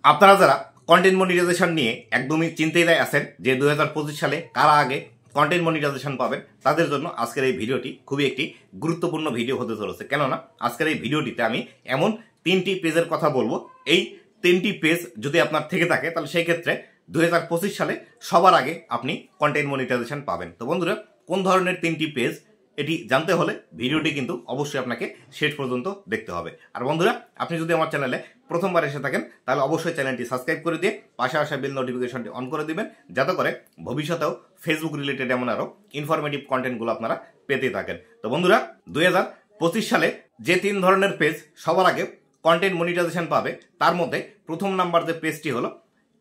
আপনারা যারা content monetization নিয়ে একদমই চিন্তায় আছেন যে 2025 সালে কারা আগে কন্টেন্ট মনিটাইজেশন পাবেন, তাদের জন্য আজকের এই ভিডিওটি খুবই একটি গুরুত্বপূর্ণ ভিডিও হতে চলেছে। কেননা আজকের এই ভিডিওটিতে আমি এমন 3টি পেজের কথা বলবো। এই 3টি পেজ যদি আপনার থেকে থাকে তাহলে সেই ক্ষেত্রে 2025 সালে সবার আগে আপনি কন্টেন্ট মনিটাইজেশন পাবেন। তো বন্ধুরা, কোন ধরনের 3টি পেজ এটি জানতে হলে ভিডিওটি কিন্তু অবশ্যই আপনাকে শেষ পর্যন্ত দেখতে হবে। আর বন্ধুরা, আপনি যদি আমার চ্যানেলে প্রথমবার এসে থাকেন তাহলে অবশ্যই চ্যানেলটি সাবস্ক্রাইব করে দিয়ে পাশে আসা বেল নোটিফিকেশনটি অন করে দিবেন, যাতে করে ভবিষ্যতেও ফেসবুক রিলেটেড এমন আরও ইনফরমেটিভ কন্টেন্টগুলো আপনারা পেতে থাকেন। তো বন্ধুরা, 2025 সালে যে 3 ধরনের পেজ সবার আগে কন্টেন্ট মনিটাইজেশন পাবে, তার মধ্যে প্রথম নাম্বার যে পেজটি হলো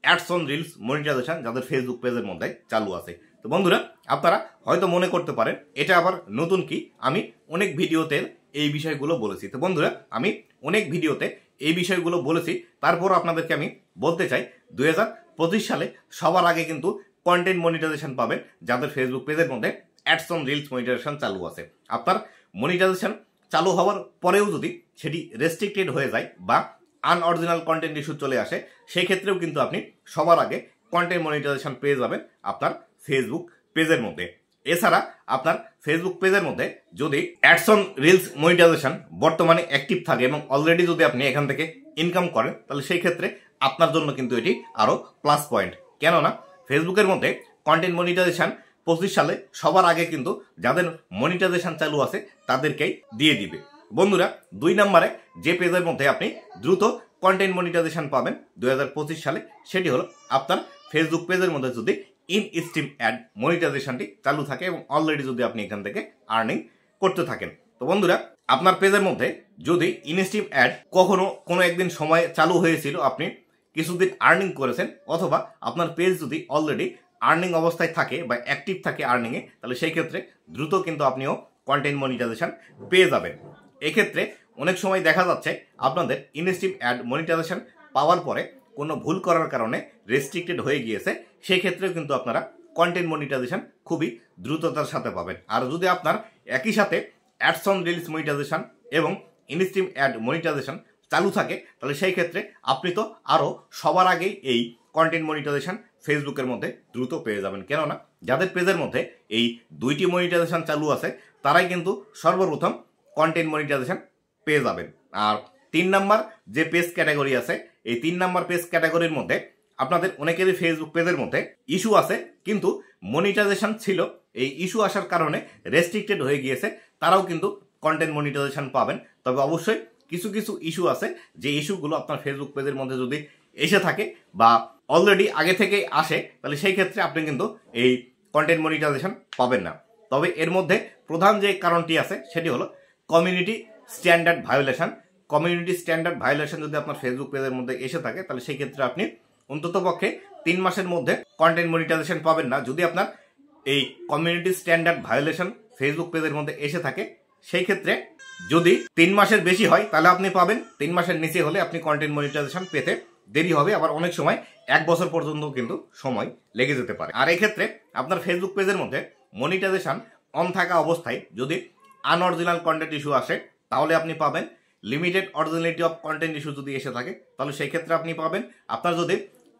অ্যাডস অন রিলস মনিটাইজেশন, যাদের ফেসবুক পেজের মধ্যে চালু আছে। তো বন্ধুরা, আপনারা হয়তো মনে করতে পারেন এটা আবার নতুন কি, আমি অনেক ভিডিওতে এই বিষয়গুলো বলেছি। তো বন্ধুরা, আমি অনেক ভিডিওতে এই বিষয়গুলো বলেছি, তারপর আপনাদেরকে আমি বলতে চাই 2025 সালে সবার আগে কিন্তু কন্টেন্ট মনিটাইজেশন পাবেন যাদের ফেসবুক পেজের মধ্যে অ্যাডস অন রিলস মনিটাইজেশন চালু আছে। আপনার মনিটাইজেশন চালু হওয়ার পরেও যদি সেটি রেস্ট্রিক্টেড হয়ে যায় বা আনঅরিজিনাল কন্টেন্ট ইস্যু চলে আসে, সেই ক্ষেত্রেও কিন্তু আপনি সবার আগে কন্টেন্ট মনিটাইজেশন পেয়ে যাবেন আপনার ফেসবুক পেজের মধ্যে। এছাড়া আপনার ফেসবুক পেজের মধ্যে যদি অ্যাডস অন রিলস মনিটাইজেশন বর্তমানে অ্যাক্টিভ থাকে এবং অলরেডি যদি আপনি এখান থেকে ইনকাম করেন, তাহলে সেই ক্ষেত্রে আপনার জন্য কিন্তু এটি আরও প্লাস পয়েন্ট। কেননা ফেসবুকের মধ্যে কন্টেন্ট মনিটাইজেশন 25 সালে সবার আগে কিন্তু যাদের মনিটাইজেশন চালু আছে তাদেরকেই দিয়ে দিবে। বন্ধুরা, 2 নম্বরে যে পেজের মধ্যে আপনি দ্রুত কন্টেন্ট মনিটাইজেশন পাবেন 2025 সালে, সেটি হলো আপনার ফেসবুক পেজের মধ্যে যদি ইন স্ট্রিম অ্যাড মনিটাইজেশনটি চালু থাকে এবং অলরেডি যদি আপনি এখান থেকে আর্নিং করতে থাকেন। তো বন্ধুরা, আপনার পেজের মধ্যে যদি ইন স্ট্রিম অ্যাড কখনো কোনো একদিন সময় চালু হয়েছিল, আপনি কিছুদিন আর্নিং করেছেন, অথবা আপনার পেজ যদি অলরেডি আর্নিং অবস্থায় থাকে বা অ্যাক্টিভ থাকে আর্নিংয়ে, তাহলে সেই ক্ষেত্রে দ্রুত কিন্তু আপনিও কন্টেন্ট মনিটাইজেশন পেয়ে যাবেন। এক্ষেত্রে অনেক সময় দেখা যাচ্ছে আপনাদের ইন স্ট্রিম অ্যাড মনিটাইজেশন পাওয়ার পরে কোনো ভুল করার কারণে রেস্ট্রিক্টেড হয়ে গিয়েছে, সেই ক্ষেত্রেও কিন্তু আপনারা কন্টেন্ট মনিটাইজেশন খুবই দ্রুততার সাথে পাবেন। আর যদি আপনার একই সাথে অ্যাডস অন রিলস মনিটাইজেশন এবং ইন স্ট্রিম অ্যাড মনিটাইজেশন চালু থাকে, তাহলে সেই ক্ষেত্রে আপনি তো আরও সবার আগেই এই কন্টেন্ট মনিটাইজেশন ফেসবুকের মধ্যে দ্রুত পেয়ে যাবেন। কেননা যাদের পেজের মধ্যে এই 2টি মনিটাইজেশন চালু আছে, তারাই কিন্তু সর্বপ্রথম কন্টেন্ট মনিটাইজেশন পেয়ে যাবেন। আর 3 নাম্বার যে পেজ ক্যাটাগরি আছে, এই 3 নাম্বার পেজ ক্যাটাগরির মধ্যে আপনাদের অনেকেরই ফেসবুক পেজের মধ্যে ইস্যু আছে, কিন্তু মনিটাইজেশন ছিল, এই ইস্যু আসার কারণে রেস্ট্রিক্টেড হয়ে গিয়েছে, তারাও কিন্তু কন্টেন্ট মনিটাইজেশন পাবেন। তবে অবশ্যই কিছু কিছু ইস্যু আছে, যে ইস্যুগুলো আপনার ফেসবুক পেজের মধ্যে যদি এসে থাকে বা অলরেডি আগে থেকেই আসে, তাহলে সেই ক্ষেত্রে আপনি কিন্তু এই কন্টেন্ট মনিটাইজেশন পাবেন না। তবে এর মধ্যে প্রধান যে কারণটি আছে সেটি হলো community standard violation. Community standard violation যদি আপনার ফেসবুক পেজের মধ্যে এসে থাকে, তাহলে সেই ক্ষেত্রে আপনি অন্ততপক্ষে 3 মাসের মধ্যে কন্টেন্ট মনিটাইজেশন পাবেন না। যদি আপনার এই কমিউনিটি স্ট্যান্ডার্ড ভায়োলেশন ফেসবুক পেজের মধ্যে এসে থাকে, সেই ক্ষেত্রে যদি 3 মাসের বেশি হয় তাহলে আপনি পাবেন, 3 মাসের নিচে হলে আপনি কন্টেন্ট মনিটাইজেশন পেতে দেরি হবে, আবার অনেক সময় 1 বছর পর্যন্ত কিন্তু সময় লেগে যেতে পারে। আর এই ক্ষেত্রে আপনার ফেসবুক পেজের মধ্যে মনিটাইজেশন অন থাকা অবস্থায় যদি আনঅরিজিনাল কন্টেন্ট ইস্যু আসে, তাহলে আপনি পাবেন। Limited originality of content issue যদি এসে থাকে, তাহলে সেই ক্ষেত্রে আপনি পাবেন। আপনার যদি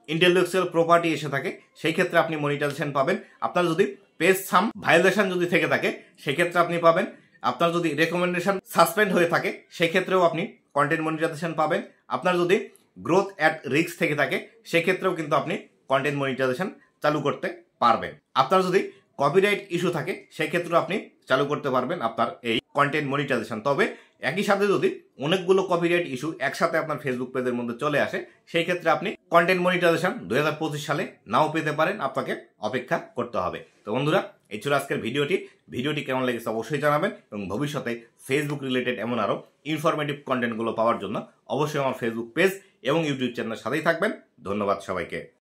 ইন্টেলেকচুয়াল প্রপার্টি এসে থাকে, সেই ক্ষেত্রে আপনি মনিটাইজেশন পাবেন। আপনার যদি পেজ সাম ভায়োলেশন যদি থেকে থাকে, সেই ক্ষেত্রে আপনি পাবেন। আপনার যদি রেকমেন্ডেশন সাসপেন্ড হয়ে থাকে, সেই ক্ষেত্রেও আপনি কন্টেন্ট মনিটাইজেশন পাবেন। আপনার যদি গ্রোথ অ্যাট রিস্ক থেকে থাকে, সেক্ষেত্রেও কিন্তু আপনি কন্টেন্ট মনিটাইজেশন চালু করতে পারবেন। আপনার যদি কপিরাইট ইস্যু থাকে, সেই ক্ষেত্রেও আপনি চালু করতে পারবেন আপনার এই কন্টেন্ট মনিটাইজেশন। তবে একই সাথে যদি অনেকগুলো কপিরাইট ইস্যু একসাথে আপনার ফেসবুক পেজের মধ্যে চলে আসে, সেই ক্ষেত্রে আপনি কন্টেন্ট মনিটাইজেশন 2025 সালে নাও পেতে পারেন, আপনাকে অপেক্ষা করতে হবে। তো বন্ধুরা, এই ছিল আজকের ভিডিওটি কেমন লেগেছে অবশ্যই জানাবেন, এবং ভবিষ্যতে ফেসবুক রিলেটেড এমন আরও ইনফরমেটিভ কন্টেন্টগুলো পাওয়ার জন্য অবশ্যই আমার ফেসবুক পেজ এবং ইউটিউব চ্যানেলের সাথেই থাকবেন। ধন্যবাদ সবাইকে।